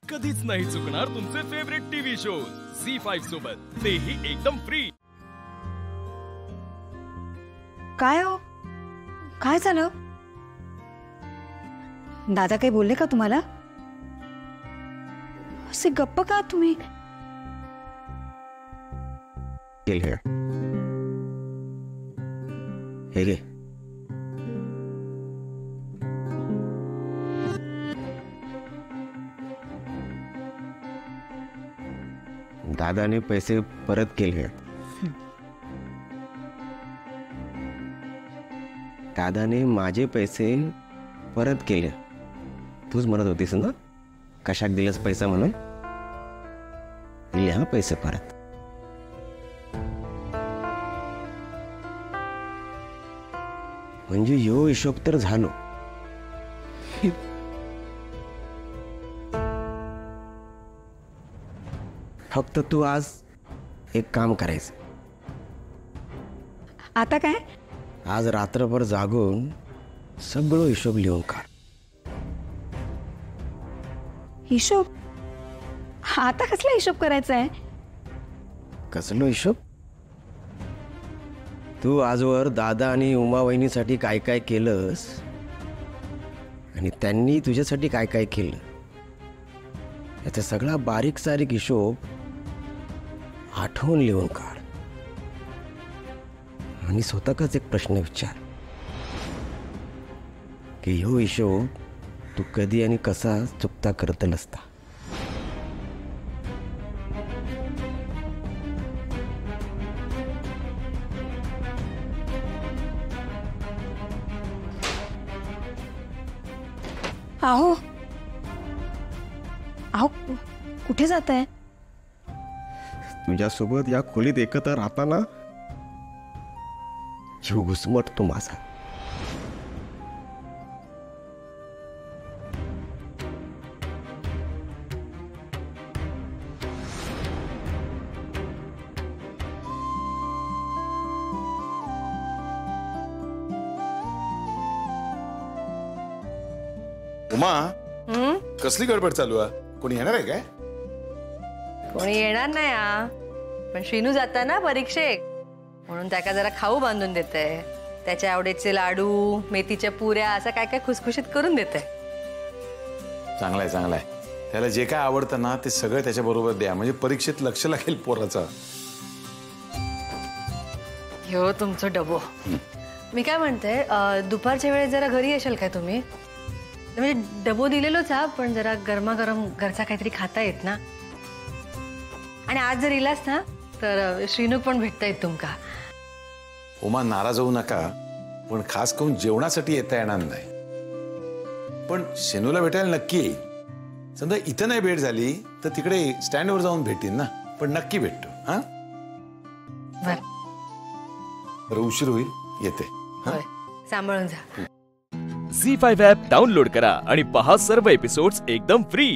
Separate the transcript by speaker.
Speaker 1: कधीच नाही चुकणार तुमचे फेवरेट टीव्ही शोज झी5 सोबत, तेही एकदम फ्री।
Speaker 2: काय हो, काय झालं? दादा काही बोलले का तुम्हाला? असे गप्प का तुम्ही?
Speaker 3: हे घे। दादाने पैसे परत केले। दादाने माझे पैसे परत केले। तूच म्हणत होतीस ना कशाक दिलेस पैसा म्हणून? दिले हा पैसे परत। म्हणजे यो हिशोब तर झालो। फक्त तू आज एक काम करायचं।
Speaker 2: आता काय?
Speaker 3: आज रात्रभर जागून सगळं हिशोब लिहून काढ।
Speaker 2: हिशोब? आता कसला हिशोब करायचा आहे?
Speaker 3: कसलो हिशोब? तू आजवर दादा आणि उमा वहिनीसाठी काय काय केलंस आणि त्यांनी तुझ्यासाठी काय काय केलं याचा सगळा बारीक सारीक हिशोब आठवून लिहून काढ। आणि स्वतःच एक प्रश्न विचार की ह्यो हिशोब तू कधी आणि कसा चुकता करत नसता।
Speaker 2: आहो आहो, कुठे जात आहे?
Speaker 3: तुझ्यासोबत या खोलीत एकत्र राहताना जीव घुसमटतो माझा।
Speaker 4: उमा, कसली गडबड चालू आहे? कोणी येणार आहे काय?
Speaker 5: कोणी येणार नाही आ, पण श्रीनू जाता ना परीक्षेक, म्हणून त्याका जरा खाऊ बांधून देते। त्याच्या आवडीचे लाडू, मेथीच्या पुऱ्या, असं काय काय खुसखुशीत करून देते।
Speaker 4: चांगलाय चांगलाय। त्याला जे काय आवडतं ना ते सगळं त्याच्या बरोबर द्या, म्हणजे परीक्षेत लक्ष लागेल पोराचं।
Speaker 5: ह्यो तुमचं डबो। मी काय म्हणते, दुपारच्या वेळेस जरा घरी येशाल काय तुम्ही? म्हणजे डबो दिलेलोच हा, पण जरा गरमागरम घरचा काहीतरी खाता येत ना। आणि आज जर इलास ना तर श्रीनू पण भेटता येत तुमका।
Speaker 4: उमा, नाराज होऊ नका, पण खास करून जेवणासाठी येता येणार नाही। पण शेनूला भेटायला नक्की येईल। समजा इथं नाही भेट झाली तर तिकडे स्टँडवर जाऊन भेटीन ना, पण नक्की भेटतो। हा बरं, उशीर होईल, येते।
Speaker 5: होय, सांभाळून जा।
Speaker 1: झी5 ॲप डाउनलोड करा आणि पहा सर्व एपिसोड्स एकदम फ्री।